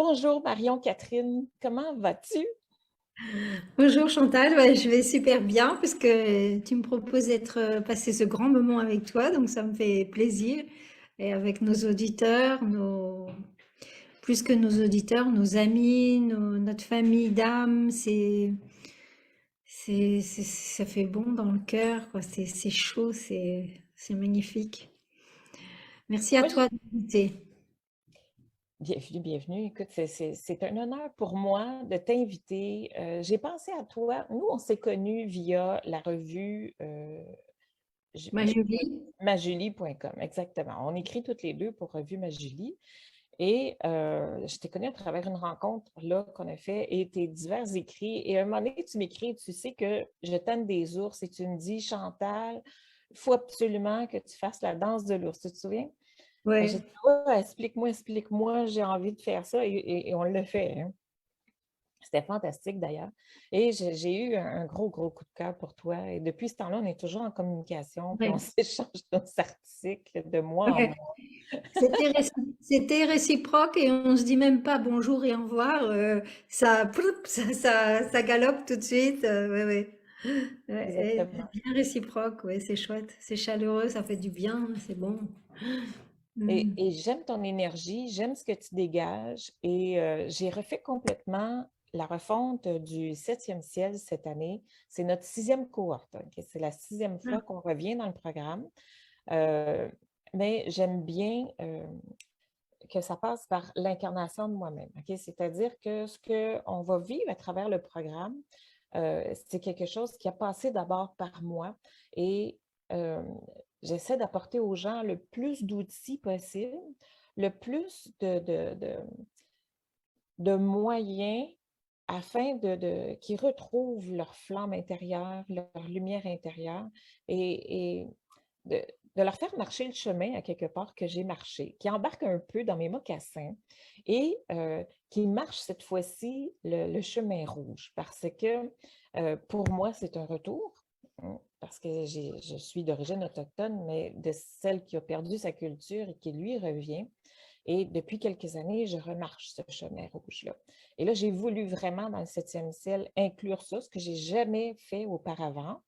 Bonjour Marion Catherine, comment vas-tu? Bonjour Chantal, ouais, je vais super bien parce que tu me proposes d'être passer ce grand moment avec toi, donc ça me fait plaisir. Et avec nos auditeurs, plus que nos auditeurs, nos amis, notre famille d'âme, ça fait bon dans le cœur, quoi. C'est chaud, c'est magnifique. Merci à Moi, toi d'inviter. bienvenue, bienvenue. Écoute, c'est un honneur pour moi de t'inviter. J'ai pensé à toi. Nous, on s'est connus via la revue j- Ma Julie. majulie.com, exactement. On écrit toutes les deux pour Revue Majulie. Et je t'ai connue à travers une rencontre là qu'on a fait et tes divers écrits. Et à un moment donné, tu m'écris, tu sais que je t'aime des ours et tu me dis, Chantal, il faut absolument que tu fasses la danse de l'ours. Tu te souviens? J'ai Ouais. dit, ouais, explique-moi, explique-moi, j'ai envie de faire ça et on l'a fait, hein. C'était fantastique d'ailleurs. Et j'ai eu un gros, gros coup de cœur pour toi. Et depuis ce temps-là, on est toujours en communication, puis on Ouais. s'échange nos articles de mois en Ouais. mois. C'était réciproque et on se dit même pas bonjour et au revoir. Ça, ploup, ça galope tout de suite. Ouais, ouais. Ouais, et Exactement. bien réciproque, ouais, c'est chouette. C'est chaleureux, ça fait du bien, c'est bon. Mm. Et j'aime ton énergie, j'aime ce que tu dégages. Et j'ai refait complètement la refonte du septième ciel cette année. C'est notre sixième cohorte, ok? C'est la sixième fois qu'on revient dans le programme. Euh, mais j'aime bien que ça passe par l'incarnation de moi-même. Ok? C'est-à-dire que ce qu'on va vivre à travers le programme, c'est quelque chose qui a passé d'abord par moi et euh, j'essaie d'apporter aux gens le plus d'outils possible, le plus de moyens afin qu'ils retrouvent leur flamme intérieure, leur lumière intérieure et de, de leur faire marcher le chemin à quelque part que j'ai marché, qui embarque un peu dans mes mocassins et qui marche cette fois-ci le chemin rouge parce que pour moi, c'est un retour. Hein, parce que je suis d'origine autochtone, mais de celle qui a perdu sa culture et qui lui revient. Et depuis quelques années, je remarche ce chemin rouge-là. Et là, j'ai voulu vraiment, dans le septième ciel, inclure ça, ce que j'ai jamais fait auparavant.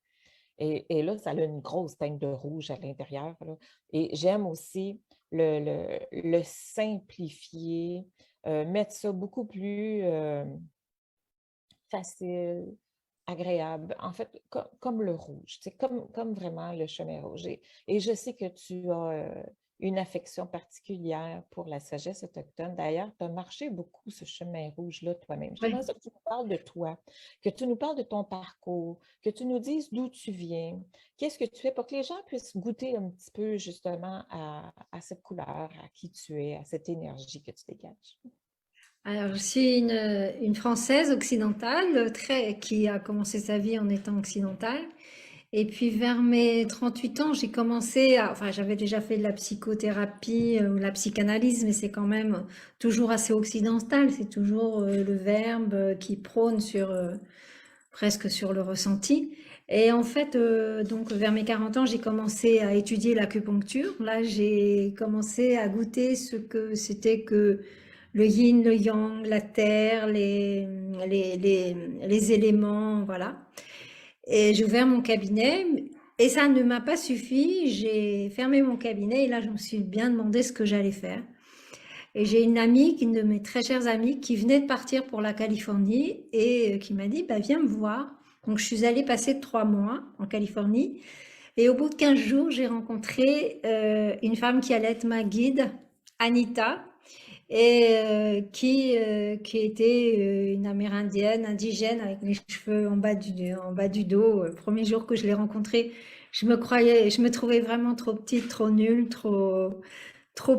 Et là, ça a une grosse teinte de rouge à l'intérieur, là. Et j'aime aussi le simplifier, mettre ça beaucoup plus facile, agréable, en fait, comme le rouge, c'est comme vraiment le chemin rouge. Et je sais que tu as une affection particulière pour la sagesse autochtone. D'ailleurs, tu as marché beaucoup ce chemin rouge-là toi-même. J'aimerais Ouais. ça que tu nous parles de toi, que tu nous parles de ton parcours, que tu nous dises d'où tu viens, qu'est-ce que tu fais pour que les gens puissent goûter un petit peu justement à cette couleur, à qui tu es, à cette énergie que tu dégages. Alors, je suis une Française occidentale qui a commencé sa vie en étant occidentale. Et puis vers mes 38 ans, j'ai commencé enfin j'avais déjà fait de la psychothérapie ou la psychanalyse, mais c'est quand même toujours assez occidental. C'est toujours le verbe qui prône presque sur le ressenti. Et en fait, donc vers mes 40 ans, j'ai commencé à étudier l'acupuncture. Là, j'ai commencé à goûter ce que c'était que le yin, le yang, la terre, les éléments, voilà. Et j'ai ouvert mon cabinet et ça ne m'a pas suffi. J'ai fermé mon cabinet et là, je me suis bien demandé ce que j'allais faire. Et j'ai une amie, une de mes très chères amies, qui venait de partir pour la Californie et qui m'a dit, bah, viens me voir. Donc, je suis allée passer 3 mois en Californie. Et au bout de 15 jours, j'ai rencontré une femme qui allait être ma guide, Anita, et qui était une amérindienne, indigène, avec les cheveux en bas du dos. Le premier jour que je l'ai rencontrée, je me trouvais vraiment trop petite, trop nulle, trop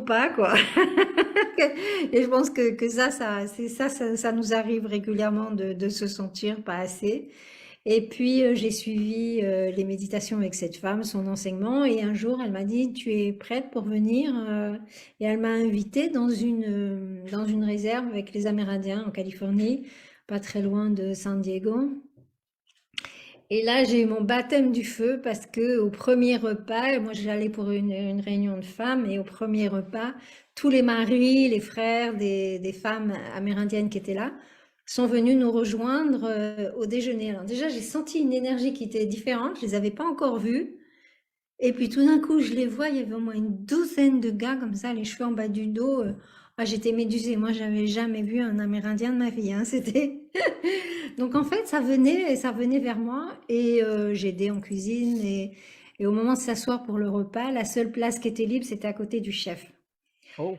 pas, quoi. Et je pense que ça nous arrive régulièrement de se sentir pas assez. Et puis j'ai suivi les méditations avec cette femme, son enseignement, et un jour elle m'a dit tu es prête pour venir et elle m'a invitée dans une réserve avec les Amérindiens en Californie, pas très loin de San Diego. Et là, j'ai eu mon baptême du feu parce que au premier repas, moi j'allais pour une réunion de femmes, et au premier repas, tous les maris, les frères des femmes amérindiennes qui étaient là sont venus nous rejoindre au déjeuner. Alors déjà, j'ai senti une énergie qui était différente, je les avais pas encore vus. Et puis tout d'un coup, je les vois, il y avait au moins une douzaine de gars comme ça, les cheveux en bas du dos. Ah, j'étais médusée. Moi, j'avais jamais vu un Amérindien de ma vie, hein. C'était donc en fait, ça venait vers moi, et j'aidais en cuisine, et au moment de s'asseoir pour le repas, la seule place qui était libre, c'était à côté du chef. Oh,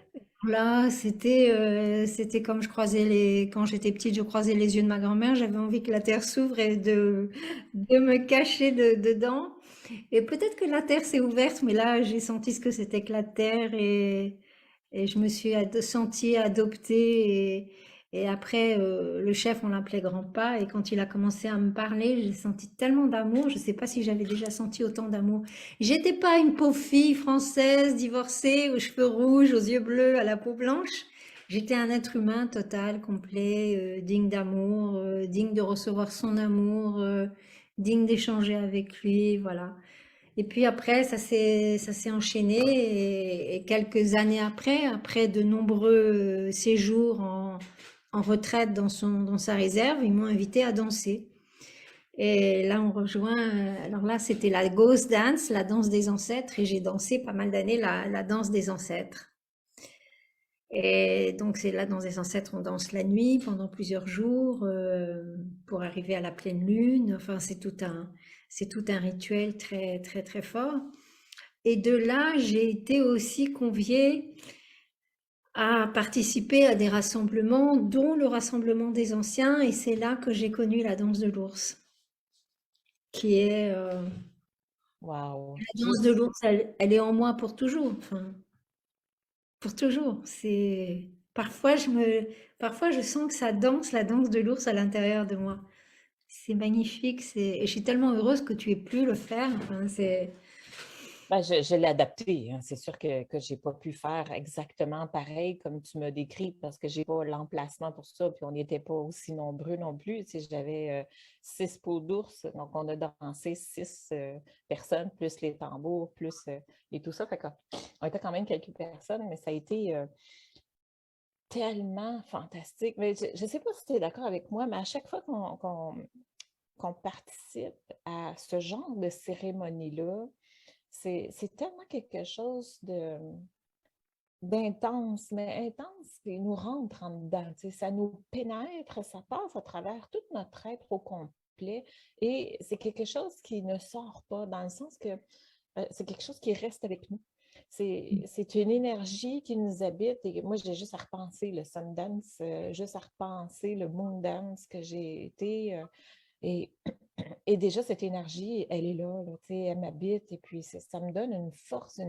Là, c'était comme quand j'étais petite, je croisais les yeux de ma grand-mère, j'avais envie que la terre s'ouvre et de me cacher dedans. Et peut-être que la terre s'est ouverte, mais là, j'ai senti ce que c'était que la terre, et je me suis sentie adoptée. Et après, le chef, on l'appelait grand-pas. Et quand il a commencé à me parler, j'ai senti tellement d'amour. Je ne sais pas si j'avais déjà senti autant d'amour. J'étais pas une pauvre fille française, divorcée, aux cheveux rouges, aux yeux bleus, à la peau blanche. J'étais un être humain total, complet, digne d'amour, digne de recevoir son amour, digne d'échanger avec lui, voilà. Et puis après, ça s'est enchaîné, et quelques années après, après de nombreux séjours en retraite dans sa réserve, ils m'ont invité à danser. Et là, on rejoint, alors là, c'était la Ghost Dance, la danse des ancêtres, et j'ai dansé pas mal d'années la danse des ancêtres. Et donc, c'est la danse des ancêtres, on danse la nuit pendant plusieurs jours pour arriver à la pleine lune. Enfin, c'est tout un rituel très, très, très fort. Et de là, j'ai été aussi conviée à participer à des rassemblements, dont le rassemblement des anciens, et c'est là que j'ai connu la danse de l'ours, qui est wow. la danse de l'ours, elle est en moi pour toujours, enfin, pour toujours. Parfois je sens que ça danse, la danse de l'ours à l'intérieur de moi. C'est magnifique, et je suis tellement heureuse que tu aies pu le faire. Enfin, Ben, je l'ai adapté, hein. C'est sûr que je n'ai pas pu faire exactement pareil comme tu m'as décrit parce que je n'ai pas l'emplacement pour ça, puis on n'était pas aussi nombreux non plus. Tu sais, j'avais 6 peaux d'ours, donc on a dansé 6 personnes, plus les tambours, plus et tout ça. Fait qu'on était quand même quelques personnes, mais ça a été tellement fantastique. Mais je ne sais pas si tu es d'accord avec moi, mais à chaque fois qu'on participe à ce genre de cérémonie-là, c'est tellement quelque chose d'intense, mais intense, et nous rentre en dedans. Tu sais, ça nous pénètre, ça passe à travers tout notre être au complet. Et c'est quelque chose qui ne sort pas, dans le sens que c'est quelque chose qui reste avec nous. C'est une énergie qui nous habite. Et moi, j'ai juste à repenser le Sundance, juste à repenser le Moondance que j'ai été. Et, et déjà, cette énergie, elle est là, tu sais, elle m'habite. Et puis, ça me donne une force,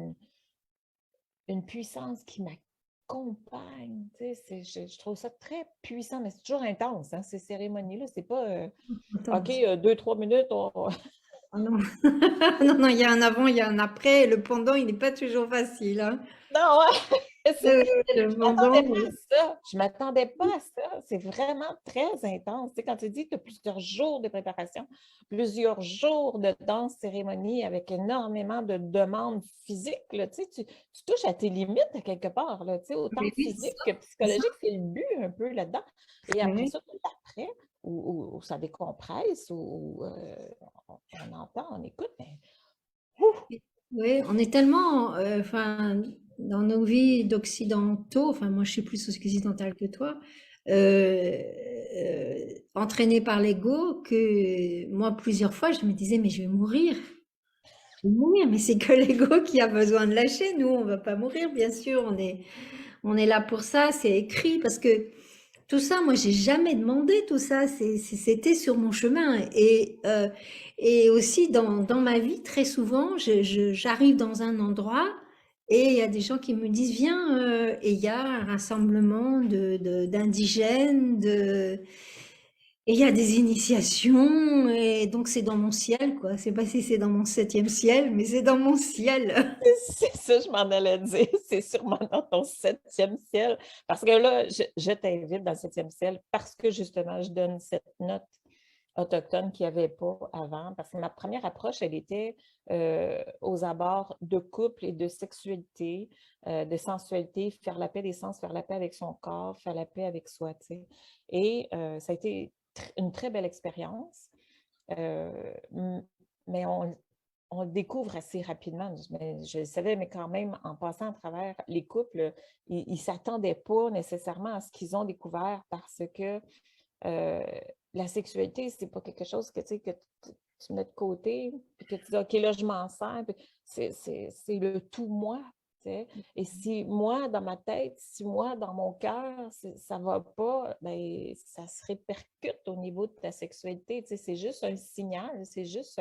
une puissance qui m'accompagne. Tu sais, je trouve ça très puissant, mais c'est toujours intense, hein, ces cérémonies-là. C'est pas OK, intense. 2, 3 minutes, Ah non. Non, non, il y a un avant, il y a un après, et le pendant, il n'est pas toujours facile, hein. Non, ouais, Le je m'attendais pendant, pas à ça. Je m'attendais pas à ça. C'est vraiment très intense. Tu sais, quand tu dis que tu as plusieurs jours de préparation, plusieurs jours de danse cérémonie avec énormément de demandes physiques, là, tu touches à tes limites à quelque part, là, tu sais, autant mais oui, physique que c'est ça. psychologique, c'est le but un peu là-dedans. Et après Oui, ça, l'après, où ça décompresse, où on entend, on écoute, mais ouf, oui, on est tellement, enfin, dans nos vies d'occidentaux, enfin, moi, je suis plus occidentale que toi, entraînée par l'ego, que moi, plusieurs fois, je me disais, mais je vais mourir. Je vais mourir, mais c'est que l'ego qui a besoin de lâcher. Nous, on va pas mourir, bien sûr. On est là pour ça. C'est écrit parce que tout ça, moi, j'ai jamais demandé tout ça. C'était sur mon chemin. Et aussi dans ma vie, très souvent, j'arrive dans un endroit et il y a des gens qui me disent, viens, et il y a un rassemblement d'indigènes, et il y a des initiations, et donc c'est dans mon ciel, quoi. C'est pas si c'est dans mon septième ciel, mais c'est dans mon ciel. c'est ça, je m'en allais dire. C'est sûrement dans ton septième ciel. Parce que là, je t'invite dans le septième ciel parce que justement, je donne cette note autochtones qu'il n'y avait pas avant. Parce que ma première approche, elle était aux abords de couple et de sexualité, de sensualité, faire la paix des sens, faire la paix avec son corps, faire la paix avec soi, tu sais. Et ça a été une très belle expérience. Mais on le découvre assez rapidement. Je le savais, mais quand même, en passant à travers les couples, ils ne s'attendaient pas nécessairement à ce qu'ils ont découvert parce que euh, la sexualité, c'est pas quelque chose que, tu sais, que tu mets de côté, puis que tu dis, OK, là, je m'en sers. C'est le tout moi. Tu sais. Et si moi, dans ma tête, si moi, dans mon cœur, ça va pas, ben, ça se répercute au niveau de ta sexualité. Tu sais, c'est juste un signal, c'est juste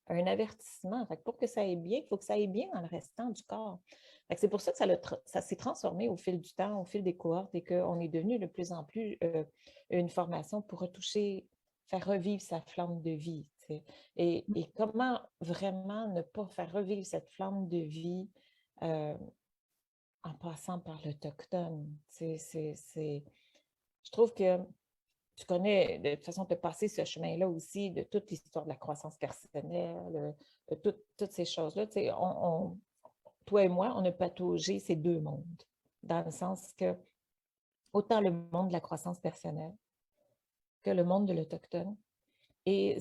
un avertissement. Fait que pour que ça aille bien, il faut que ça aille bien dans le restant du corps. C'est pour ça que ça s'est transformé au fil du temps, au fil des cohortes, et qu'on est devenu de plus en plus une formation pour retoucher, faire revivre sa flamme de vie. Tu sais. Et comment vraiment ne pas faire revivre cette flamme de vie euh, en passant par l'Autochtone? Je trouve que tu connais, de toute façon, tu as passé ce chemin-là aussi de toute l'histoire de la croissance personnelle, de toutes ces choses-là. Tu sais, toi et moi, on a pataugé ces deux mondes, dans le sens que autant le monde de la croissance personnelle que le monde de l'Autochtone. Et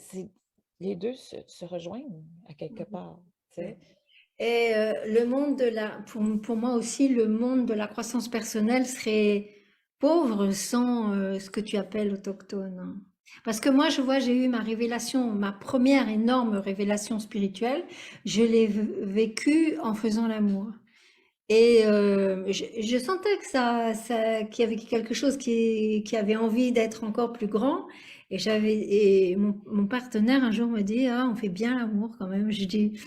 les deux se rejoignent à quelque part. Tu sais. Ouais. Et le monde de pour moi aussi, le monde de la croissance personnelle serait pauvre sans ce que tu appelles autochtone, hein. Parce que moi, je vois, j'ai eu ma révélation, ma première énorme révélation spirituelle, je l'ai vécue en faisant l'amour. Et je sentais que qu'il y avait quelque chose qui avait envie d'être encore plus grand. Et mon partenaire un jour me dit, ah, on fait bien l'amour quand même. Je dis,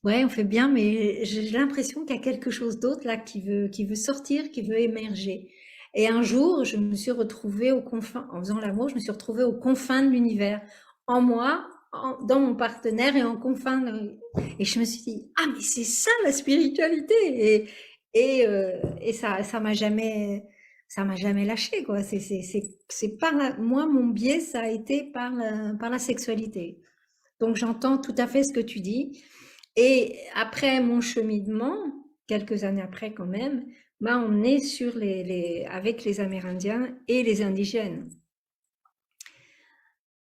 ouais, on fait bien, mais j'ai l'impression qu'il y a quelque chose d'autre là qui veut sortir, qui veut émerger. Et un jour, je me suis retrouvée aux confins, en faisant l'amour, je me suis retrouvée aux confins de l'univers, en moi, dans mon partenaire et en confins et je me suis dit, ah, mais c'est ça la spiritualité! Et ça m'a jamais lâché, quoi. C'est moi, mon biais, ça a été par la sexualité. Donc j'entends tout à fait ce que tu dis. Et après mon cheminement, quelques années après quand même, bah on est sur avec les Amérindiens et les indigènes.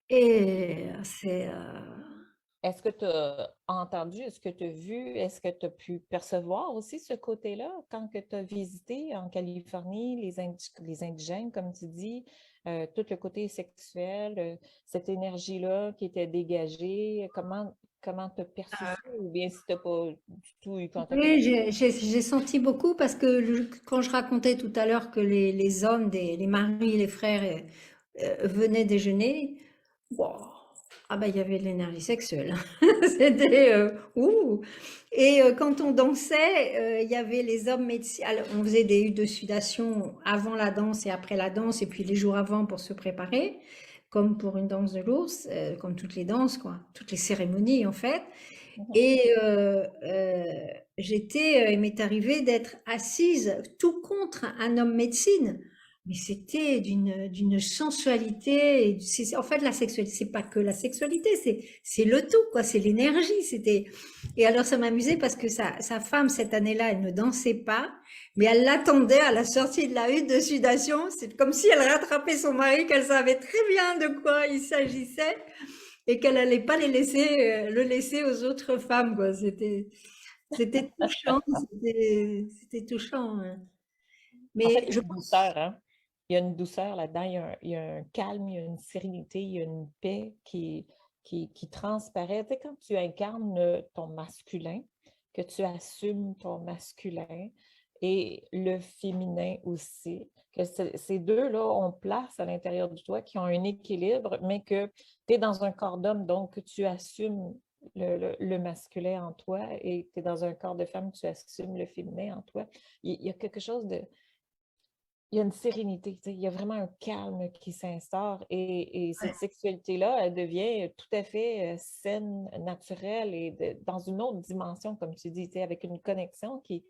Et Est-ce que tu as entendu, est-ce que tu as vu, est-ce que tu as pu percevoir aussi ce côté-là quand tu as visité en Californie les indigènes, comme tu dis, tout le côté sexuel, cette énergie-là qui était dégagée, comment tu as perçu ça ou bien si tu n'as pas du tout eu contact avec oui, j'ai senti beaucoup parce que quand je racontais tout à l'heure que les hommes, les maris, les frères venaient déjeuner, wow. Ah bah il y avait de l'énergie sexuelle. C'était ouh. Et quand on dansait, il y avait les hommes médecins. On faisait des huttes de sudation avant la danse et après la danse, et puis les jours avant pour se préparer, comme pour une danse de l'ours, comme toutes les danses, quoi, toutes les cérémonies en fait. ça? Et il m'est arrivé d'être assise tout contre un homme médecine. Mais c'était d'une sensualité. En fait, la sexualité, c'est pas que la sexualité, c'est le tout, quoi. C'est l'énergie. Et alors, ça m'amusait parce que sa femme, cette année-là, elle ne dansait pas, mais elle l'attendait à la sortie de la hutte de sudation. C'est comme si elle rattrapait son mari, qu'elle savait très bien de quoi il s'agissait et qu'elle allait pas le laisser aux autres femmes, quoi. C'était touchant, c'était touchant, hein. En fait, Mais il y je a une pense, douceur, hein? Il y a une douceur là-dedans, il y a un calme, il y a une sérénité, il y a une paix qui transparaît. Tu sais, quand tu incarnes ton masculin, que tu assumes ton masculin et le féminin aussi, que ces deux-là ont place à l'intérieur de toi, qui ont un équilibre, mais que tu es dans un corps d'homme, donc tu assumes le masculin en toi et tu es dans un corps de femme, tu assumes le féminin en toi. Il y a quelque chose de il y a une sérénité, tu sais, il y a vraiment un calme qui s'instaure et cette sexualité-là, elle devient tout à fait saine, naturelle et dans une autre dimension, comme tu dis, tu sais, avec une connexion qui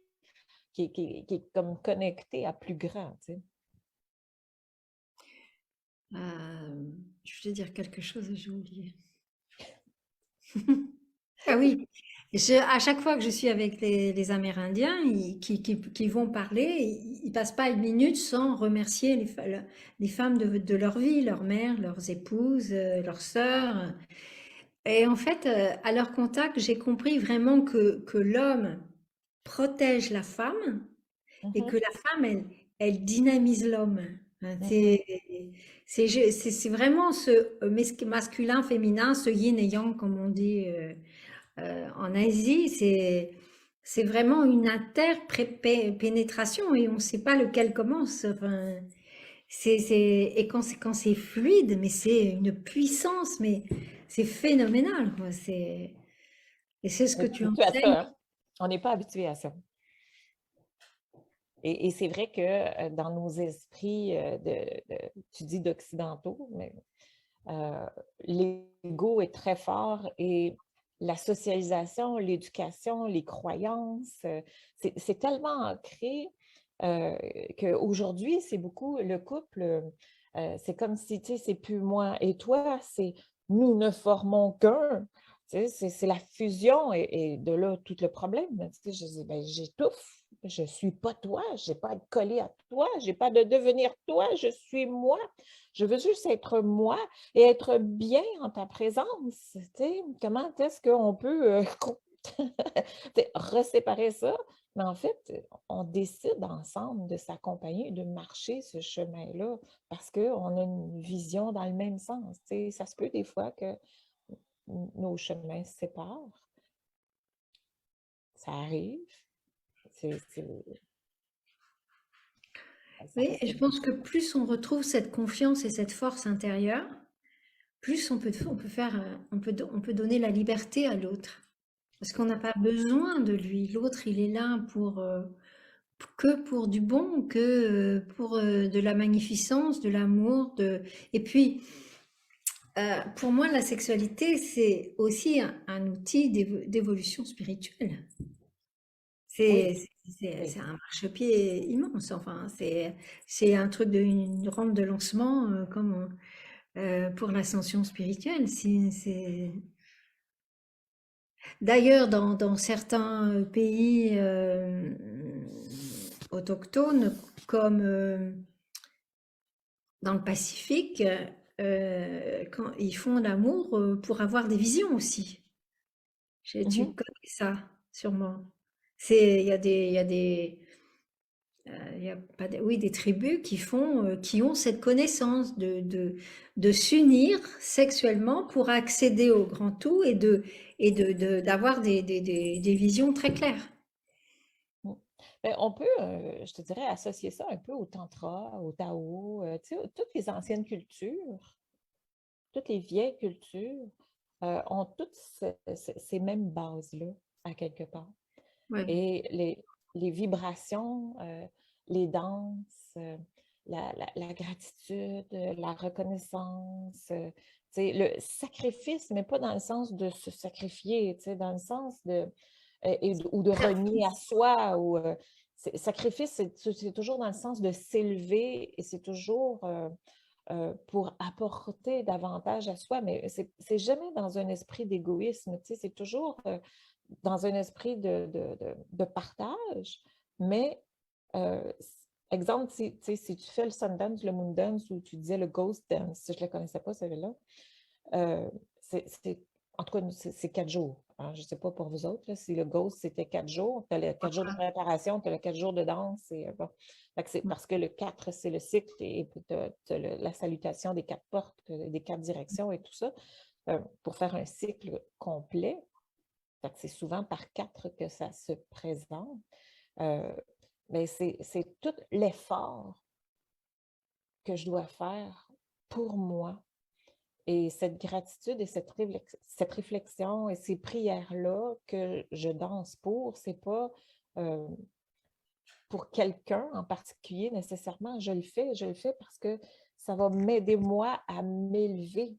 est comme connectée à plus grand, tu sais. Je voulais dire quelque chose et j'ai oublié. Ah oui, à chaque fois que je suis avec les Amérindiens qui vont parler, ils passent pas une minute sans remercier les femmes de leur vie, leurs mères, leurs épouses, leurs sœurs. Et en fait, à leur contact, j'ai compris vraiment que l'homme protège la femme et que Mhm. la femme, elle dynamise l'homme. Hein, Mhm. c'est vraiment ce masculin, féminin, ce yin et yang, comme on dit en Asie. C'est vraiment une interpénétration et on ne sait pas lequel commence. Enfin, et quand c'est fluide, mais c'est une puissance, mais c'est phénoménal, quoi. Et c'est ce On que n'est pas tu habitué à enseignes. ça, hein. On n'est pas habitué à ça. Et c'est vrai que dans nos esprits, tu dis d'occidentaux, mais euh, l'ego est très fort et la socialisation, l'éducation, les croyances, c'est tellement ancré euh, qu'aujourd'hui, c'est beaucoup le couple, c'est comme si, tu sais, c'est plus moi et toi, c'est nous ne formons qu'un. Tu sais, c'est la fusion et de là tout le problème. Tu sais, je dis, ben, j'étouffe. Je ne suis pas toi, je n'ai pas à être collée à toi, je n'ai pas de devenir toi, je suis moi. Je veux juste être moi et être bien en ta présence. Tu sais, comment est-ce qu'on peut reséparer ça? Mais en fait, on décide ensemble de s'accompagner, de marcher ce chemin-là parce qu'on a une vision dans le même sens. Tu sais, ça se peut des fois que nos chemins se séparent. Ça arrive. Ça Oui, reste et je une pense que plus on retrouve cette confiance et cette force intérieure, plus on peut faire, on peut donner la liberté à l'autre. Parce qu'on n'a pas besoin de lui. L'autre, il est là que pour du bon, que pour de la magnificence, de l'amour. Et puis, pour moi, la sexualité, c'est aussi un outil d'évolution spirituelle. Oui, C'est oui. un marchepied immense. Enfin, c'est un truc une rampe de lancement pour l'ascension spirituelle. D'ailleurs, dans certains pays autochtones, comme dans le Pacifique, quand ils font l'amour pour avoir des visions aussi. Tu Mhm. connais ça, sûrement. Il y a il y a pas oui, des tribus qui ont cette connaissance de s'unir sexuellement pour accéder au grand tout d'avoir des visions très claires. Mm. Ben, on peut, je te dirais, associer ça un peu au Tantra, au Tao, tu sais, toutes les anciennes cultures, toutes les vieilles cultures ont toutes ces mêmes bases-là, à quelque part. Ouais. Et les vibrations, les danses, la gratitude, la reconnaissance, tu sais, le sacrifice, mais pas dans le sens de se sacrifier, tu sais, dans le sens ou de renier à soi. Sacrifice, c'est toujours dans le sens de s'élever et c'est toujours pour apporter davantage à soi, mais c'est jamais dans un esprit d'égoïsme, tu sais, c'est toujours dans un esprit de partage, mais euh, exemple, si tu fais le Sundance, le Moondance, ou tu disais le Ghost Dance, si je ne le connaissais pas, celui-là, euh, en tout cas, c'est 4 jours. Hein. Je ne sais pas pour vous autres, là, si le Ghost, c'était 4 jours, tu as les 4 jours de préparation, tu as les 4 jours de danse. Et, bon. C'est parce que le 4, c'est le cycle et puis tu as, la salutation des 4 portes, des 4 directions et tout ça, pour faire un cycle complet. C'est souvent par 4 que ça se présente. Euh, mais c'est tout l'effort que je dois faire pour moi. Et cette gratitude et cette réflexion et ces prières-là que je danse pour, c'est pas euh, pour quelqu'un en particulier nécessairement. Je le fais parce que ça va m'aider moi à m'élever.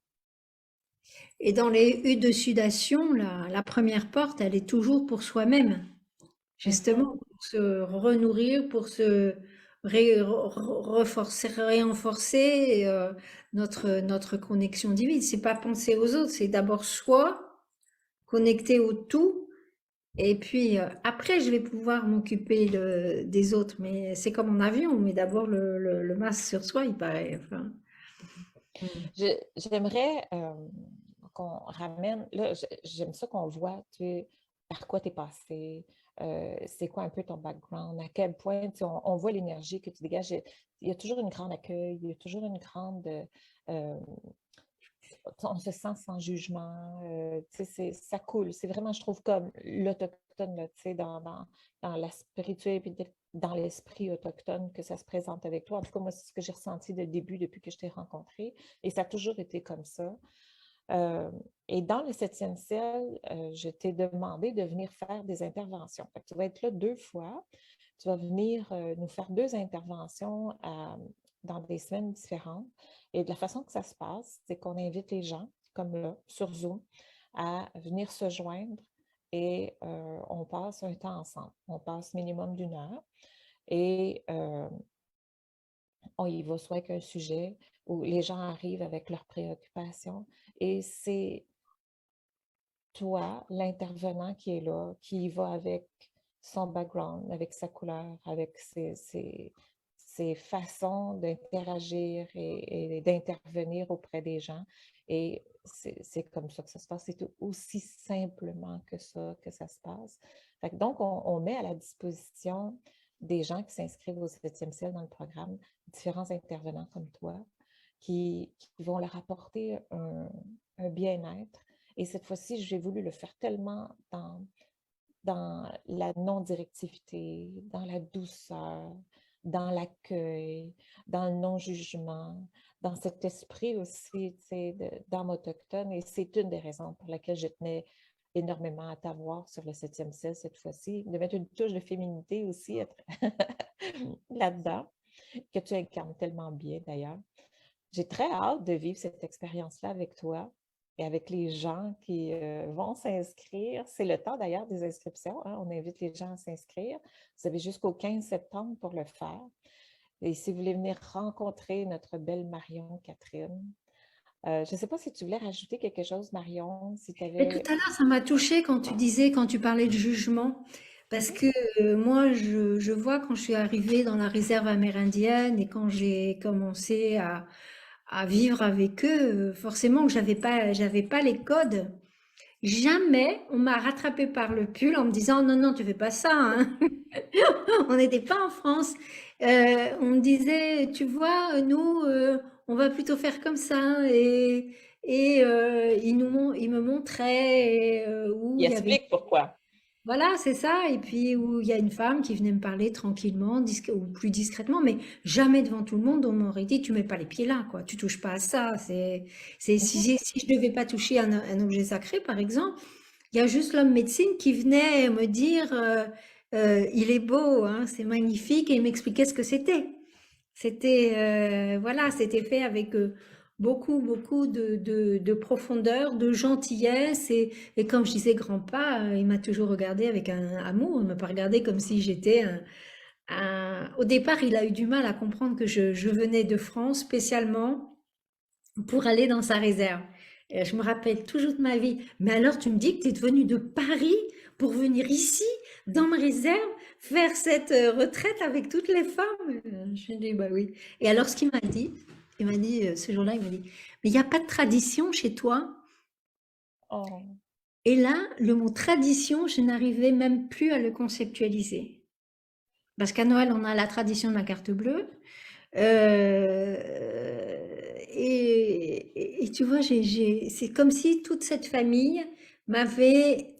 Et dans les huttes de sudation, la première porte, elle est toujours pour soi-même, justement, Mhm. pour se renourrir, pour se renforcer notre connexion divine. C'est pas penser aux autres, c'est d'abord soi, connecter au tout, et puis après je vais pouvoir m'occuper des autres. Mais c'est comme en avion, mais d'abord le masque sur soi, il paraît. Enfin, J'aimerais qu'on ramène, là, j'aime ça qu'on voit, tu sais, par quoi tu es passé, c'est quoi un peu ton background, à quel point, tu sais, on voit l'énergie que tu dégages. Il y a toujours une grande accueil, il y a toujours une grande, on se sent sans jugement, tu sais, ça coule. C'est vraiment, je trouve, comme l'autochtone, là, tu sais, dans la spiritualité, dans l'esprit autochtone que ça se présente avec toi. En tout cas, moi, c'est ce que j'ai ressenti dès le début, depuis que je t'ai rencontré. Et ça a toujours été comme ça. Euh, et dans le septième ciel, je t'ai demandé de venir faire des interventions. Fait que tu vas être là 2 fois. Tu vas venir nous faire 2 interventions dans des semaines différentes. Et de la façon que ça se passe, c'est qu'on invite les gens, comme là, sur Zoom, à venir se joindre et on passe un temps ensemble. On passe minimum d'1 heure et on y va soit avec un sujet où les gens arrivent avec leurs préoccupations et c'est toi, l'intervenant qui est là, qui y va avec son background, avec sa couleur, avec ses façons d'interagir et d'intervenir auprès des gens. Et c'est comme ça que ça se passe. C'est aussi simplement que ça se passe. Fait que donc, on met à la disposition des gens qui s'inscrivent au 7e ciel dans le programme, différents intervenants comme toi, qui vont leur apporter un bien-être. Et cette fois-ci, j'ai voulu le faire tellement dans la non-directivité, dans la douceur, dans l'accueil, dans le non-jugement, dans cet esprit aussi, tu sais, d'âme autochtone. Et c'est une des raisons pour laquelle je tenais énormément à t'avoir sur le 7e ciel cette fois-ci, de mettre une touche de féminité aussi là-dedans, que tu incarnes tellement bien d'ailleurs. J'ai très hâte de vivre cette expérience-là avec toi et avec les gens qui vont s'inscrire. C'est le temps d'ailleurs des inscriptions, hein. On invite les gens à s'inscrire. Vous avez jusqu'au 15 septembre pour le faire. Et si vous voulez venir rencontrer notre belle Marion Catherine, je ne sais pas si tu voulais rajouter quelque chose, Marion, si tu mais tout avais... à l'heure, ça m'a touchée quand tu disais, quand tu parlais de jugement, parce Mhm. que moi, je vois quand je suis arrivée dans la réserve amérindienne et quand j'ai commencé à vivre avec eux, forcément que j'avais pas les codes. Jamais on m'a rattrapé par le pull en me disant non, non, tu fais pas ça, hein. On n'était pas en France. On me disait, tu vois, nous, on va plutôt faire comme ça. Et ils me montraient où Il il y avait. explique pourquoi. Voilà, c'est ça. Et puis où il y a une femme qui venait me parler tranquillement, ou plus discrètement, mais jamais devant tout le monde, on m'aurait dit, tu mets pas les pieds là, quoi. Tu touches pas à ça. Mhm. Si je devais pas toucher un objet sacré, par exemple, il y a juste l'homme médecine qui venait me dire, il est beau, hein, c'est magnifique, et il m'expliquait ce que c'était. Voilà, c'était fait avec beaucoup, beaucoup de profondeur, de gentillesse. Et comme je disais, grand-pa, il m'a toujours regardé avec un amour. Il m'a pas regardé comme si j'étais Au départ, il a eu du mal à comprendre que je venais de France spécialement pour aller dans sa réserve. Et je me rappelle toujours de ma vie. Mais alors, tu me dis que tu es venu de Paris pour venir ici, dans ma réserve, faire cette retraite avec toutes les femmes? Je lui ai dit, bah oui. Et alors, ce qu'il m'a dit, ce jour-là, il m'a dit, mais il n'y a pas de tradition chez toi? Oh. Et là, le mot tradition, je n'arrivais même plus à le conceptualiser. Parce qu'à Noël, on a la tradition de la carte bleue. Et tu vois, c'est comme si toute cette famille m'avait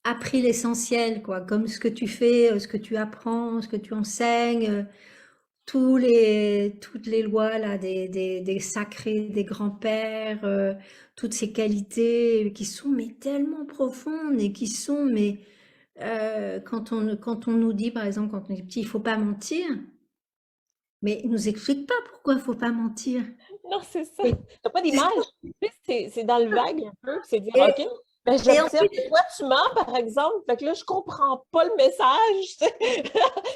appris l'essentiel, quoi, comme ce que tu fais, ce que tu apprends, ce que tu enseignes, toutes les lois là, des sacrés, des grands-pères, toutes ces qualités qui sont mais tellement profondes et qui sont mais quand on nous dit par exemple quand on est petit, il faut pas mentir. Mais il nous explique pas pourquoi il faut pas mentir. Non, c'est ça. Et, Tu n'as pas d'image. Tu sais, c'est dans le vague un peu. C'est dire, et, OK, ben, et en j'observe plus, que toi, tu mens, par exemple. Fait que là, je comprends pas le message. Tu sais.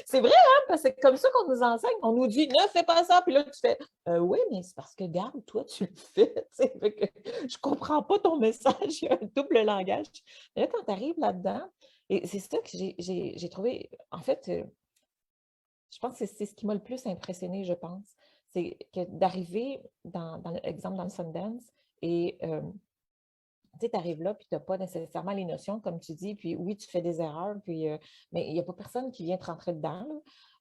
C'est vrai, parce que c'est comme ça qu'on nous enseigne. On nous dit, ne fais pas ça. Puis là, tu fais, oui, mais c'est parce que, garde, toi, tu le fais. Fait que je comprends pas ton message. Il y a un double langage. Mais là, quand tu arrives là-dedans, et c'est ça que j'ai trouvé, en fait, je pense que c'est ce qui m'a le plus impressionné, je pense. C'est que d'arriver dans l'exemple dans le Sundance et tu arrives là, puis tu n'as pas nécessairement les notions, comme tu dis, puis oui, tu fais des erreurs, puis, mais il n'y a pas personne qui vient te rentrer dedans.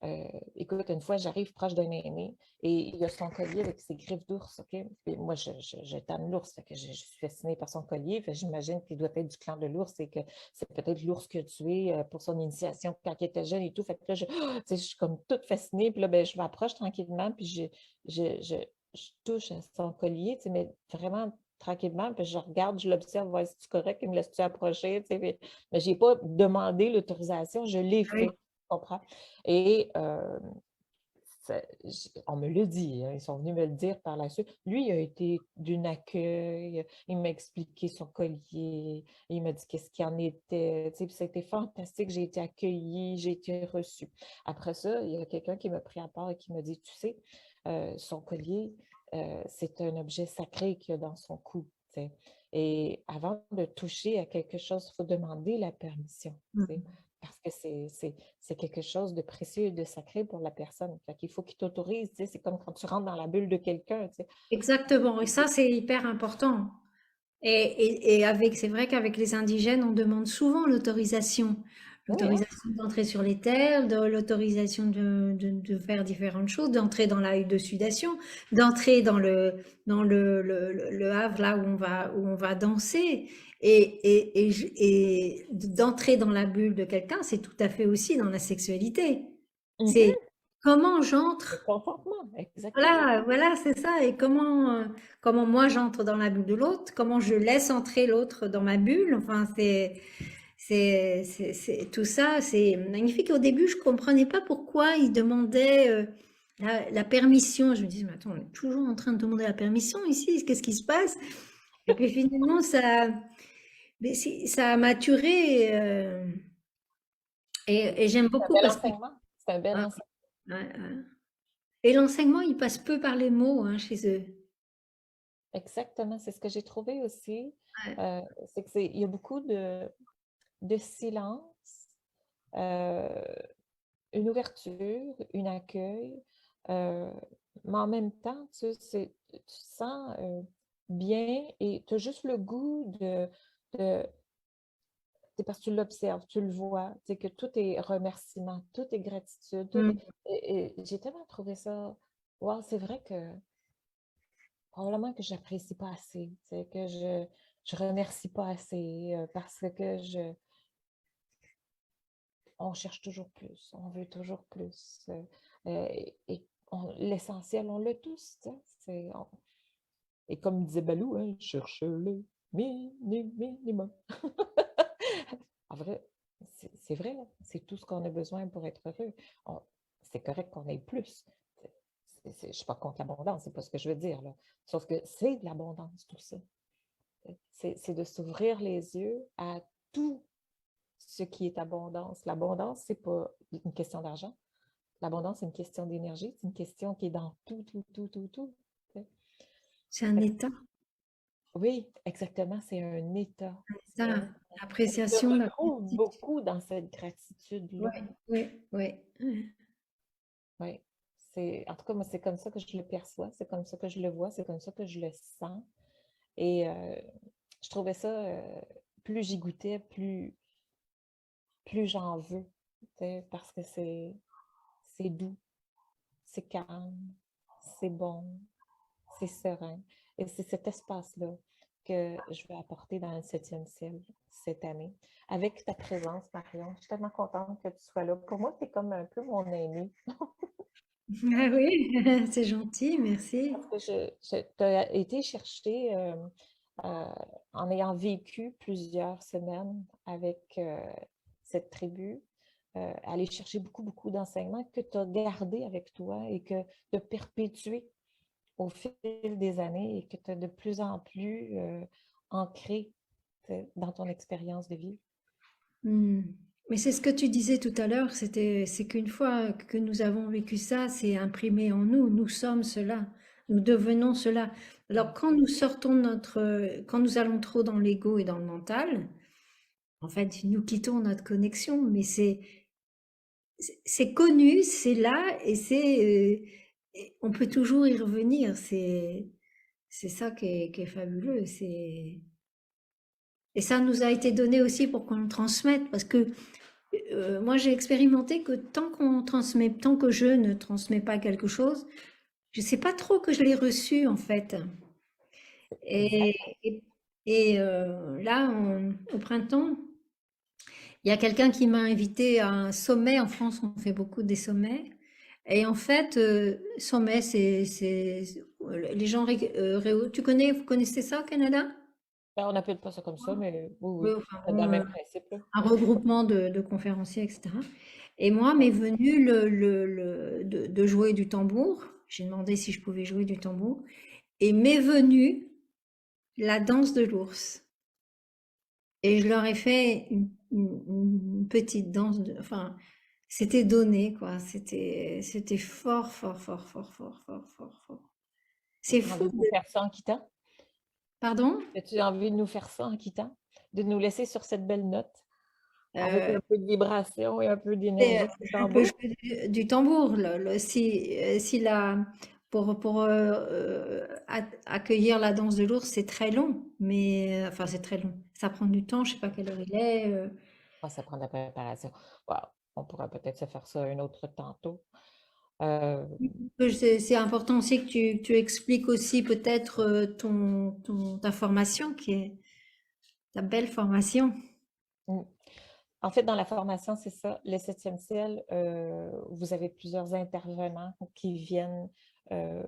Là. Écoute, une fois, j'arrive proche d'un aîné et il a son collier avec ses griffes d'ours, OK? Puis moi, je tanne l'ours, fait que je suis fascinée par son collier, fait j'imagine qu'il doit être du clan de l'ours et que c'est peut-être l'ours qui a tué pour son initiation quand il était jeune et tout. Fait que là, je suis comme toute fascinée, puis là, ben, je m'approche tranquillement, puis je, je, je touche à son collier, mais vraiment tranquillement, puis je regarde, je l'observe, voir si c'est correct, il me laisse-tu approcher, mais je n'ai pas demandé l'autorisation, je l'ai Oui. fait, tu comprends? Et on me l'a dit, hein, ils sont venus me le dire par la suite. Lui, il a été d'une accueil, il m'a expliqué son collier, il m'a dit qu'est-ce qu'il en était, puis c'était fantastique, j'ai été accueillie, j'ai été reçue. Après ça, il y a quelqu'un qui m'a pris à part et qui m'a dit, tu sais, son collier, c'est un objet sacré qu'il y a dans son cou. T'sais. Et avant de toucher à quelque chose, il faut demander la permission. Parce que c'est quelque chose de précieux et de sacré pour la personne. Fait qu'il faut qu'il t'autorise. C'est comme quand tu rentres dans la bulle de quelqu'un. Exactement. Et ça, c'est hyper important. Et avec, c'est vrai qu'avec les indigènes, on demande souvent l'autorisation. Oui, hein? L'autorisation d'entrer sur les terres, l'autorisation de faire différentes choses, d'entrer dans la hutte de sudation, d'entrer dans le havre là où on va danser. Et d'entrer dans la bulle de quelqu'un, c'est tout à fait aussi dans la sexualité. C'est Mhm. comment Le j'entre. consentement, exactement. Voilà, voilà, c'est ça. Et comment moi j'entre dans la bulle de l'autre, comment je laisse entrer l'autre dans ma bulle. Enfin, tout ça, c'est magnifique. Au début, je comprenais pas pourquoi ils demandaient la permission. Je me disais, mais attends, on est toujours en train de demander la permission ici. Qu'est-ce qui se passe? Et puis finalement, ça a maturé. Et j'aime C'est un beaucoup bel parce que enseignement. C'est un bel ouais, enseignement. ouais, ouais. Et l'enseignement, il passe peu par les mots hein, chez eux. Exactement. C'est ce que j'ai trouvé aussi. Ouais. C'est que il y a beaucoup de silence, euh, une ouverture, un accueil, euh, mais en même temps, tu sens bien et tu as juste le goût de c'est parce que tu l'observes, tu le vois, c'est que tout est remerciement, tout est gratitude, tout est... Mm. Et j'ai tellement trouvé ça, wow, c'est vrai que probablement que j'apprécie pas assez, c'est que je remercie pas assez parce que on cherche toujours plus, on veut toujours plus. Et l'essentiel, on l'a tous, tu sais, et comme disait Balou, hein, cherche le minimum. En vrai, c'est vrai, là. C'est tout ce qu'on a besoin pour être heureux. On- c'est correct qu'on ait plus. Je ne suis pas contre l'abondance, c'est pas ce que je veux dire, là. Sauf que c'est de l'abondance, tout ça. C'est de s'ouvrir les yeux à tout ce qui est abondance. L'abondance, c'est pas une question d'argent. L'abondance, c'est une question d'énergie. C'est une question qui est dans tout, tout, tout, tout, tout. C'est un Fait que état. oui, exactement, c'est un état. C'est un Ça, état. Je me l'appréciation, la retrouve politique. beaucoup dans cette gratitude-là. Ouais, ouais, ouais. Oui. En tout cas, moi, c'est comme ça que je le perçois, c'est comme ça que je le vois, c'est comme ça que je le sens. Et je trouvais ça, plus j'y goûtais, plus j'en veux, tu sais, parce que c'est doux, c'est calme, c'est bon, c'est serein. Et c'est cet espace-là que je vais apporter dans le 7e ciel cette année. Avec ta présence, Marion, je suis tellement contente que tu sois là. Pour moi, tu es comme un peu mon aîné. Ah oui, c'est gentil, merci. Parce que tu as été chercher, euh, en ayant vécu plusieurs semaines avec cette tribu, aller chercher beaucoup, beaucoup d'enseignements que tu as gardés avec toi et que tu as perpétués au fil des années et que tu as de plus en plus ancré dans ton expérience de vie. Hmm. Mais c'est ce que tu disais tout à l'heure, c'est qu'une fois que nous avons vécu ça, c'est imprimé en nous. Nous sommes cela. Nous devenons cela. Alors, Mm. quand nous sortons de quand nous allons trop dans l'ego et dans le mental, en fait, nous quittons notre connexion. Mais c'est connu, c'est là et on peut toujours y revenir. C'est ça qui est fabuleux. Et ça nous a été donné aussi pour qu'on le transmette parce que moi, j'ai expérimenté que tant que je ne transmets pas quelque chose, je sais pas trop que je l'ai reçu en fait. Et, Exact. et, là, au printemps, il y a quelqu'un qui m'a invité à un sommet. En France, on fait beaucoup des sommets. Et en fait, sommet, les gens, vous connaissez ça au Canada? Ben, on n'appelle pas ça comme ça, mais oui, Oui, oui, enfin c'est dans bon, le même principe, là. un regroupement de conférenciers, etc. Et moi, Ouais. m'est venu de jouer du tambour. J'ai demandé si je pouvais jouer du tambour. Et m'est venue la danse de l'ours. Et je leur ai fait une petite danse. Enfin, c'était donné, quoi. C'était fort, fort, fort, fort, fort, fort, fort, fort. C'est As-tu fou. envie de nous faire ça en quittant? Pardon? As-tu envie de nous faire ça en quittant? De nous laisser sur cette belle note, avec Euh, un peu de vibration et un peu Et, d'énergie du je peux tambour? jouer du tambour. Si pour accueillir la danse de l'ours, c'est très long. Mais enfin, c'est très long. Ça prend du temps. Je sais pas quelle heure il est. Ah, ça prend de la préparation. Wow. On pourra peut-être se faire ça un autre tantôt. Euh, C'est important aussi que tu expliques aussi peut-être ta formation, qui est ta belle formation. mm. En fait, dans la formation, c'est ça, le septième ciel, vous avez plusieurs intervenants qui viennent euh,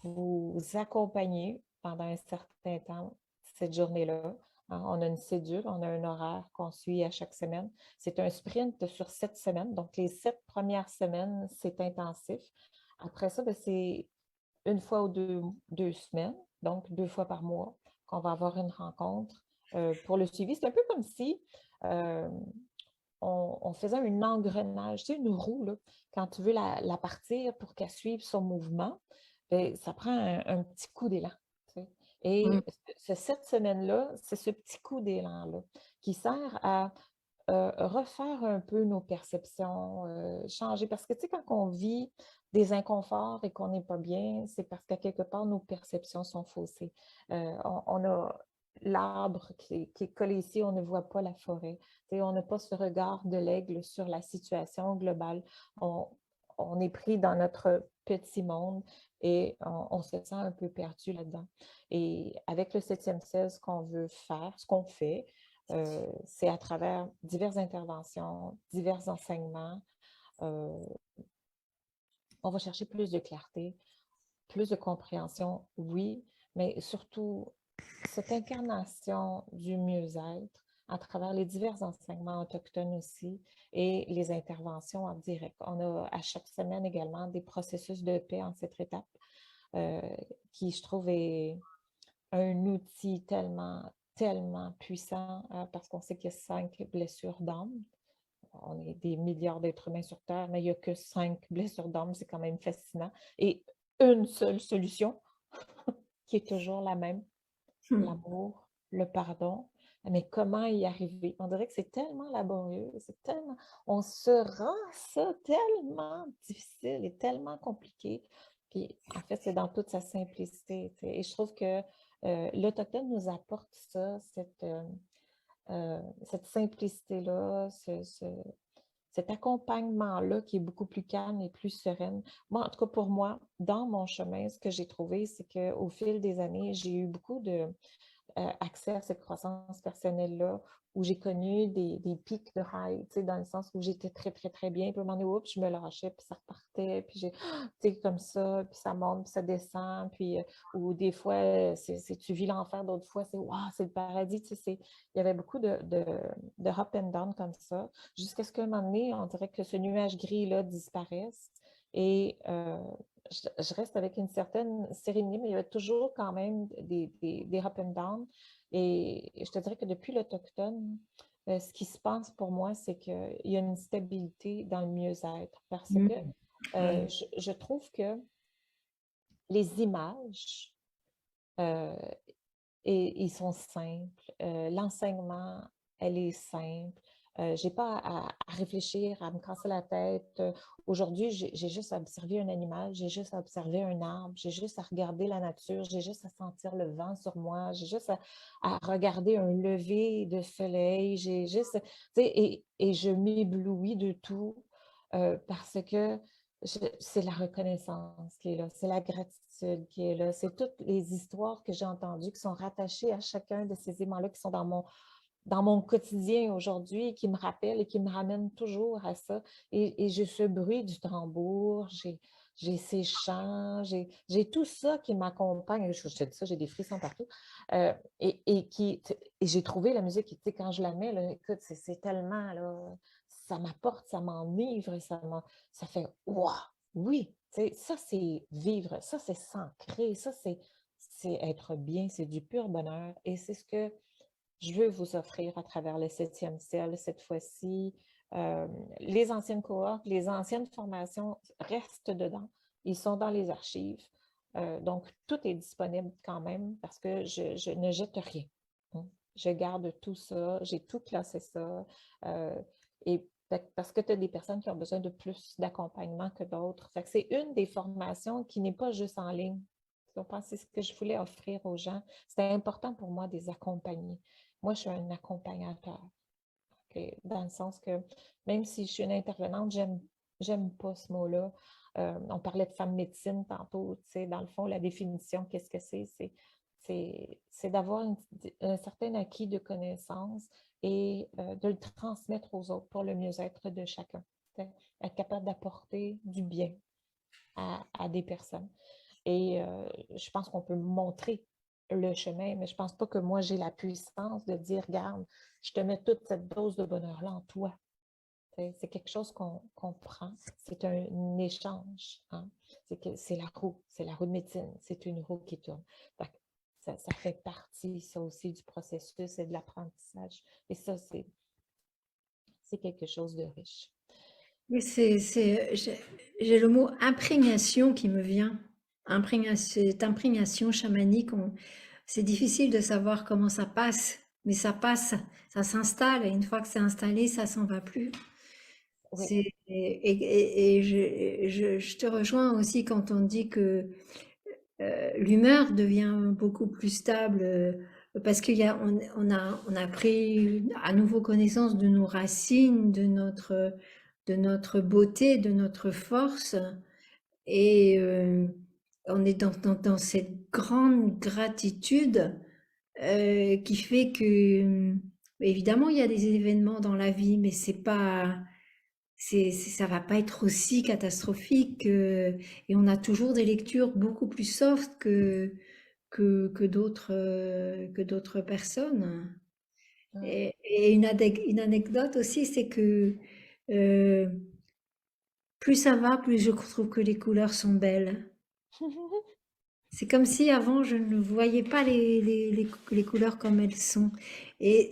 vous accompagner pendant un certain temps, cette journée-là. Hein. On a une cédule, on a un horaire qu'on suit à chaque semaine. C'est un sprint sur 7 semaines. Donc, les 7 premières semaines, c'est intensif. Après ça, ben, c'est une fois ou deux semaines, donc 2 fois par mois, qu'on va avoir une rencontre pour le suivi. C'est un peu comme si euh, on faisait un engrenage, tu sais, une roue, là, quand tu veux la partir pour qu'elle suive son mouvement, ben, ça prend un petit coup d'élan. Tu sais. Mm. Et cette semaine-là, c'est ce petit coup d'élan-là qui sert à refaire un peu nos perceptions, changer. Parce que, tu sais, quand on vit des inconforts et qu'on n'est pas bien, c'est parce qu'à quelque part, nos perceptions sont faussées. On a l'arbre qui est collé ici, on ne voit pas la forêt. Tu sais, on n'a pas ce regard de l'aigle sur la situation globale. On, on est pris dans notre petit monde et on se sent un peu perdu là-dedans. Et avec le septième ciel, ce qu'on veut faire, ce qu'on fait, c'est à travers diverses interventions, divers enseignements. euh, on va chercher plus de clarté, plus de compréhension, oui, mais surtout cette incarnation du mieux-être à travers les divers enseignements autochtones aussi et les interventions en direct. On a à chaque semaine également des processus de paix en cette étape euh, qui, je trouve, est un outil tellement, tellement puissant parce qu'on sait qu'il y a 5 blessures d'âme. On est des milliards d'êtres humains sur Terre, mais il n'y a que 5 blessures d'âme, c'est quand même fascinant. Et une seule solution qui est toujours la même, Mm. l'amour, le pardon. Mais comment y arriver? On dirait que c'est tellement laborieux, c'est tellement, on se rend ça tellement difficile et tellement compliqué. Puis en fait, c'est dans toute sa simplicité. Tu sais. Et je trouve que l'Autochtone nous apporte ça, cette simplicité-là, cet accompagnement-là qui est beaucoup plus calme et plus sereine. Moi, en tout cas pour moi, dans mon chemin, ce que j'ai trouvé, c'est qu'au fil des années, j'ai eu beaucoup de accès à cette croissance personnelle-là, où j'ai connu des pics de high, tu sais, dans le sens où j'étais très, très, très bien. Puis à un moment donné, oups, je me lâchais, puis ça repartait, puis j'ai, tu sais, comme ça, puis ça monte, puis ça descend, puis, ou des fois, tu vis l'enfer, d'autres fois, c'est, waouh, c'est le paradis, tu sais, il y avait beaucoup de up and down comme ça, jusqu'à ce qu'à un moment donné, on dirait que ce nuage gris-là disparaisse, et je reste avec une certaine sérénité, mais il y avait toujours quand même des up and down. Et je te dirais que depuis l'Autochtone, ce qui se passe pour moi, c'est qu'il y a une stabilité dans le mieux-être parce Mm. que Ouais. je trouve que les images, euh, et ils sont simples. L'enseignement, elle est simple. J'ai pas à réfléchir, à me casser la tête. Aujourd'hui, j'ai juste à observer un animal, j'ai juste à observer un arbre, j'ai juste à regarder la nature, j'ai juste à sentir le vent sur moi, j'ai juste à regarder un lever de soleil, j'ai juste, tu sais, et je m'éblouis de tout parce que c'est la reconnaissance qui est là, c'est la gratitude qui est là, c'est toutes les histoires que j'ai entendues qui sont rattachées à chacun de ces aimants-là qui sont dans mon quotidien aujourd'hui, qui me rappellent et qui me ramènent toujours à ça. Et j'ai ce bruit du tambour, j'ai ces chants, j'ai tout ça qui m'accompagne. Je te dis ça, j'ai des frissons partout. Et j'ai trouvé la musique, tu sais, quand je la mets, là, écoute, c'est tellement, là, ça m'apporte, ça m'enivre, ça fait « Wow! Oui! » Tu sais, ça, c'est vivre, ça, c'est s'ancrer, ça, c'est être bien, c'est du pur bonheur. Et c'est ce que je veux vous offrir à travers le 7e ciel cette fois-ci. Euh, les anciennes cohortes, les anciennes formations restent dedans. Ils sont dans les archives. Donc, tout est disponible quand même parce que je ne jette rien. Hein. Je garde tout ça, j'ai tout classé ça. Euh, et parce que tu as des personnes qui ont besoin de plus d'accompagnement que d'autres. C'est une des formations qui n'est pas juste en ligne. C'est ce que je voulais offrir aux gens. C'était important pour moi de les accompagner. Moi, je suis un accompagnateur, ok? Dans le sens que même si je suis une intervenante, j'aime pas ce mot-là. On parlait de femme médecine tantôt, tu sais, dans le fond, la définition, qu'est-ce que c'est? C'est d'avoir un certain acquis de connaissances et de le transmettre aux autres pour le mieux-être de chacun. Être capable d'apporter du bien à des personnes. Et je pense qu'on peut montrer le chemin, mais je ne pense pas que moi, j'ai la puissance de dire, regarde, je te mets toute cette dose de bonheur-là en toi. C'est quelque chose qu'on prend. C'est un échange. Hein? C'est la roue de médecine. C'est une roue qui tourne. Ça fait partie, ça aussi, du processus et de l'apprentissage. Et ça, c'est quelque chose de riche. Oui, j'ai le mot imprégnation qui me vient. Cette imprégnation chamanique, c'est difficile de savoir comment ça passe, mais ça passe, ça s'installe, et une fois que c'est installé, ça s'en va plus. Oui, Je te rejoins aussi quand on dit que l'humeur devient beaucoup plus stable parce on a pris à nouveau connaissance de nos racines, de notre beauté, de notre force et on est dans cette grande gratitude qui fait que évidemment il y a des événements dans la vie, mais ça va pas être aussi catastrophique et on a toujours des lectures beaucoup plus soft que d'autres personnes. oui. Et une anecdote aussi, c'est que euh, plus ça va, plus je trouve que les couleurs sont belles. C'est comme si avant je ne voyais pas les couleurs comme elles sont. Et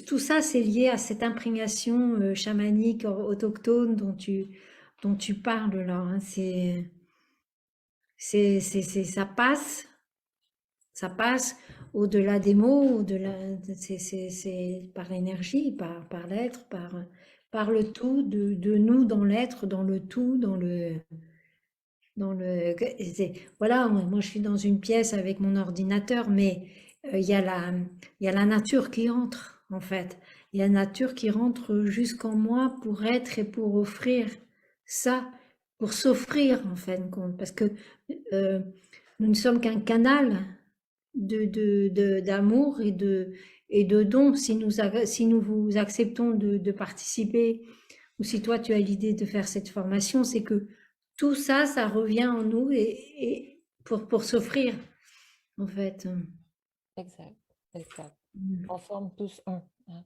tout ça, c'est lié à cette imprégnation chamanique autochtone dont tu parles là. Hein. Ça passe au-delà des mots, c'est par l'énergie, par l'être, par le tout de nous dans l'être, dans le tout, dans le, voilà, moi je suis dans une pièce avec mon ordinateur, mais il y a il y a la nature qui entre, en fait. Il y a la nature qui rentre jusqu'en moi pour être et pour offrir ça, pour s'offrir, en fin de compte, parce que euh, nous ne sommes qu'un canal d'amour et de dons. Si nous vous acceptons de participer, ou si toi tu as l'idée de faire cette formation, c'est que tout ça, ça revient en nous et pour s'offrir, en fait. Exact, exact. On forme tous un. Hein.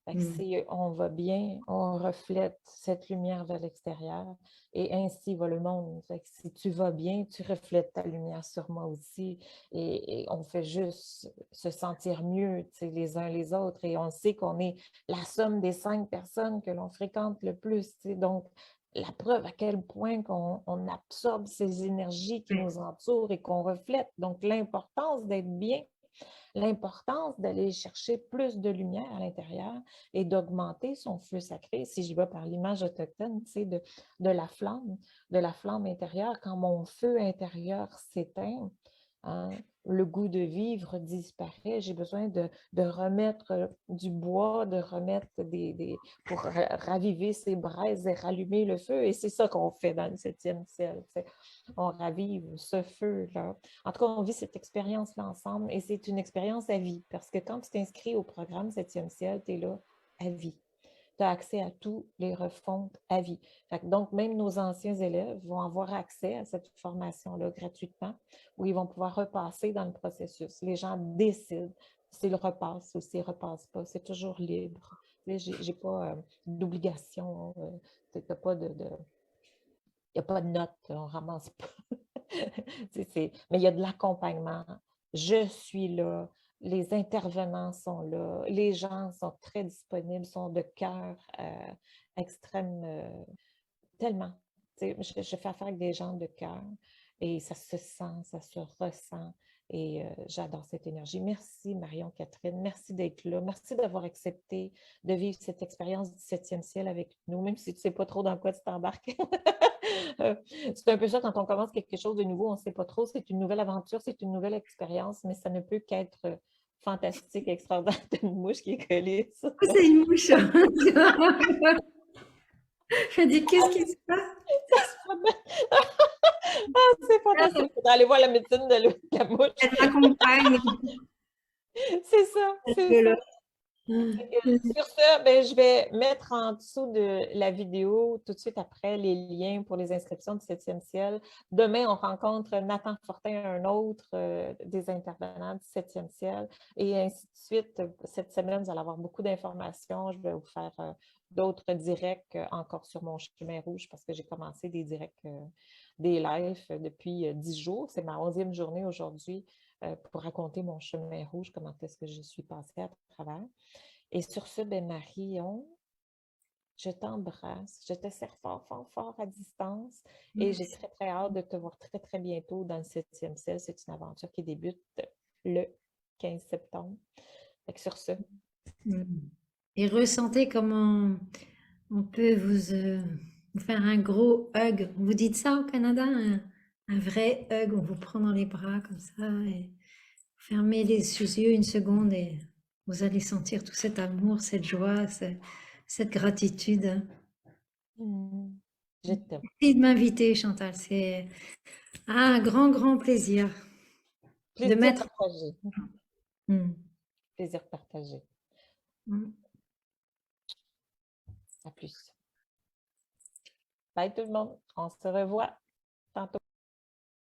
Fait que on va bien, on reflète cette lumière vers l'extérieur et ainsi va le monde. Fait que si tu vas bien, tu reflètes ta lumière sur moi aussi et on fait juste se sentir mieux, tu sais, les uns les autres et on sait qu'on est la somme des 5 personnes que l'on fréquente le plus, tu sais. Donc, la preuve à quel point on absorbe ces énergies qui Ouais. nous entourent et qu'on reflète. Donc, l'importance d'être bien, l'importance d'aller chercher plus de lumière à l'intérieur et d'augmenter son feu sacré, si je vais par l'image autochtone, tu sais, de la flamme intérieure. Quand mon feu intérieur s'éteint, hein, le goût de vivre disparaît. J'ai besoin de remettre du bois, de remettre pour raviver ces braises et rallumer le feu. Et c'est ça qu'on fait dans le 7e ciel. Tu sais. On ravive ce feu-là. En tout cas, on vit cette expérience-là ensemble et c'est une expérience à vie parce que quand tu t'inscris au programme 7e ciel, tu es là à vie. Tu as accès à tous les refontes à vie. Donc, même nos anciens élèves vont avoir accès à cette formation-là gratuitement où ils vont pouvoir repasser dans le processus. Les gens décident s'ils repassent ou s'ils ne repassent pas. C'est toujours libre. Je n'ai pas d'obligation. Il n'y a pas de notes. On ne ramasse pas. Mais il y a de l'accompagnement. Je suis là. Les intervenants sont là. Les gens sont très disponibles, sont de cœur extrême, tellement. Je fais affaire avec des gens de cœur et ça se sent, ça se ressent et j'adore cette énergie. Merci Marion-Catherine, merci d'être là, merci d'avoir accepté de vivre cette expérience du 7e ciel avec nous, même si tu ne sais pas trop dans quoi tu t'embarques. C'est un peu ça quand on commence quelque chose de nouveau, on ne sait pas trop, c'est une nouvelle aventure, c'est une nouvelle expérience, mais ça ne peut qu'être fantastique, extraordinaire. T'as une mouche qui est collée. Ça. Oh, c'est une mouche. Je me dis, qu'est-ce qui se passe? C'est fantastique. Il faudrait aller voir la médecine de la mouche. Elle m'accompagne. C'est ça, c'est ça. Sur ce, ben, je vais mettre en dessous de la vidéo tout de suite après les liens pour les inscriptions du 7e ciel. Demain, on rencontre Nathan Fortin, un autre des intervenants du 7e ciel, et ainsi de suite. Cette semaine, vous allez avoir beaucoup d'informations. Je vais vous faire d'autres directs encore sur mon chemin rouge parce que j'ai commencé des directs, des lives depuis 10 jours. C'est ma 11e journée aujourd'hui pour raconter mon chemin rouge, comment est-ce que je suis passée à travers. Et sur ce, ben Marion, je t'embrasse, je te serre fort, fort, fort à distance et j'ai très, très hâte de te voir très, très bientôt dans le 7e ciel. C'est une aventure qui débute le 15 septembre. Fait que sur ce. Et ressentez comment on peut vous faire un gros hug. Vous dites ça au Canada, un vrai hug, on vous prend dans les bras comme ça et fermez les yeux une seconde et vous allez sentir tout cet amour, cette joie, cette gratitude. Je t'aime. Merci de m'inviter, Chantal. C'est un grand, grand plaisir de Plaisir mettre. partagé. Plaisir partagé. À plus. Bye tout le monde. On se revoit.